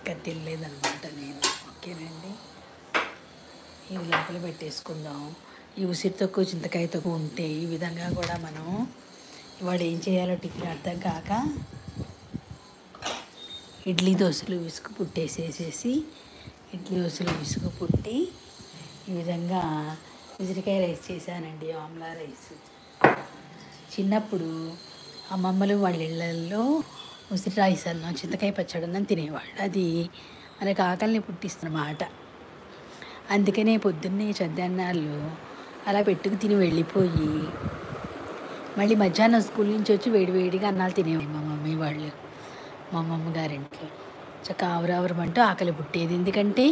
కట్టెళ్ళలేదన్నమాట నేను. ఓకేనండి, ఇవి లోపల పెట్టేసుకుందాం. ఈ ఉసిరి తక్కువ చింతకాయ తక్కువ ఉంటే ఈ విధంగా కూడా మనం ఇవాళ ఏం చేయాలో టిఫిన్ అర్థం కాక ఇడ్లీ దోశలు విసుగు పుట్టేసేసేసి ఇడ్లీ దోశలు విసుగు పుట్టి ఈ విధంగా ఉసిరికాయ రైస్ చేశానండి, ఆమ్లా రైస్. చిన్నప్పుడు అమ్మమ్మలు వాళ్ళ ఇళ్ళల్లో ఉసిరి రైస్ అన్నం చింతకాయ పచ్చడి అన్నం తినేవాళ్ళు. అది మనకు ఆకలిని పుట్టిస్తున్నమాట. అందుకనే పొద్దున్నే చద్దన్నాళ్ళు అలా పెట్టుకు తిని వెళ్ళిపోయి మళ్ళీ మధ్యాహ్నం స్కూల్ నుంచి వచ్చి వేడివేడిగా అన్నాలు తినేవాళ్ళు మా మమ్మీ వాళ్ళు, మా అమ్మమ్మ గారింట్లో. చక్కగా ఆవురావురమంటూ ఆకలి పుట్టేది. ఎందుకంటే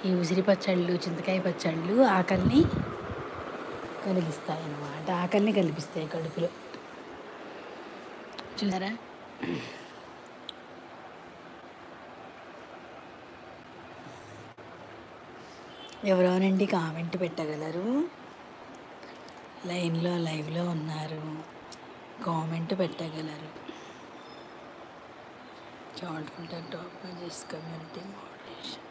ఈ ఉసిరి పచ్చళ్ళు చింతకాయ పచ్చళ్ళు ఆకలిని కలిగిస్తాయి అన్నమాట, ఆకలిని కల్పిస్తాయి కడుపులో. చూసారా? ఎవరోనండి కామెంట్ పెట్టగలరు? లైవ్లో ఉన్నారు, కామెంట్ పెట్టగలరు. Chat filter top message community moderation.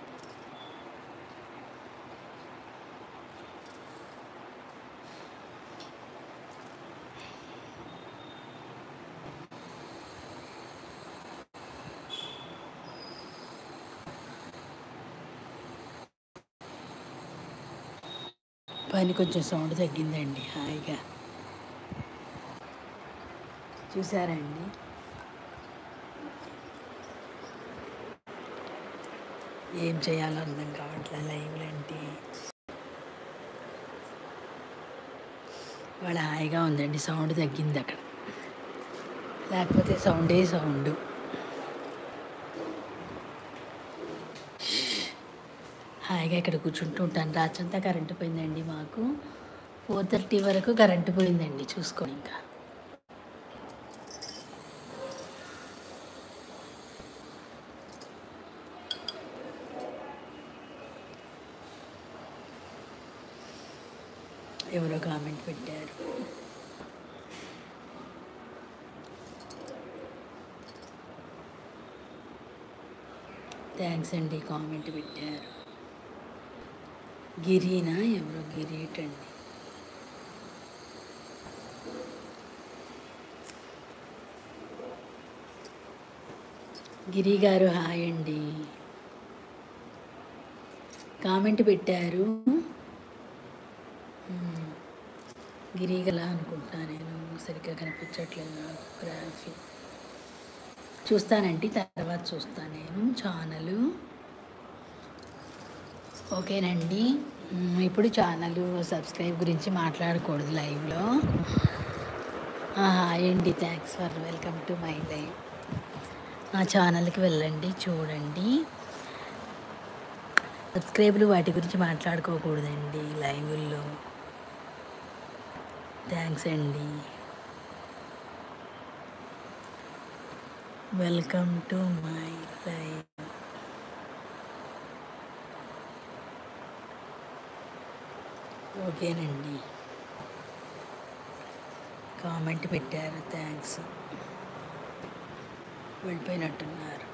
పని కొంచెం సౌండ్ తగ్గిందండి, హాయిగా. చూసారండి? ఏం చేయాలో అర్థం కావట్లే లైవ్లు అంటే. వాళ్ళ హాయిగా ఉందండి, సౌండ్ తగ్గింది అక్కడ, లేకపోతే సౌండ్. హాయిగా ఇక్కడ కూర్చుంటూ ఉంటాను. రాత్రంతా కరెంటు పోయిందండి మాకు. 4:30 వరకు కరెంటు పోయిందండి, చూసుకోండి. ఇంకా ఎవరో కామెంట్ పెట్టారు. థ్యాంక్స్ అండి, కామెంట్ పెట్టారు. గిరీనా? ఎవరో గిరీటండి. గిరి గారు హాయ్ అండి, కామెంట్ పెట్టారు. గిరి గల అనుకుంటా, నేను సరిగ్గా కనిపించట్లేదు నాకు గ్రాఫీ. చూస్తానండి, తర్వాత చూస్తాను నేను ఛానల్. ఓకేనండి, ఇప్పుడు ఛానల్ సబ్స్క్రైబ్ గురించి మాట్లాడకూడదు లైవ్లో. హాయ్ అండి, thanks for welcome to my live. ఆ ఛానల్కి వెళ్ళండి, చూడండి. సబ్స్క్రైబ్లు వాటి గురించి మాట్లాడుకోకూడదండి లైవ్లో. థ్యాంక్స్ అండి, వెల్కమ్ టు మై లైవ్. ఓకేనండి, కామెంట్ పెట్టారు, థ్యాంక్స్. వెళ్ళిపోయినట్టున్నారు.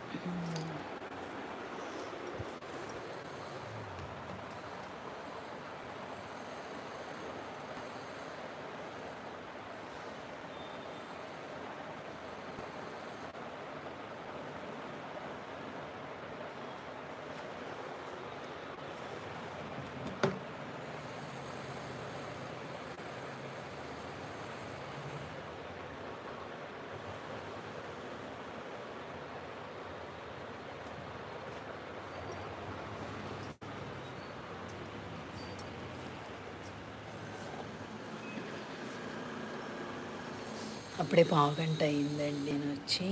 అప్పుడే 1/2 గంట అయిందండి నేను వచ్చి.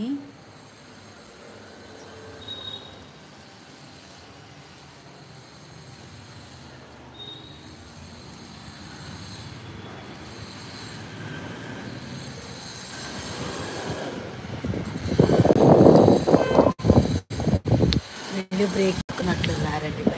బ్రేక్ ఉన్నట్లున్నారండి.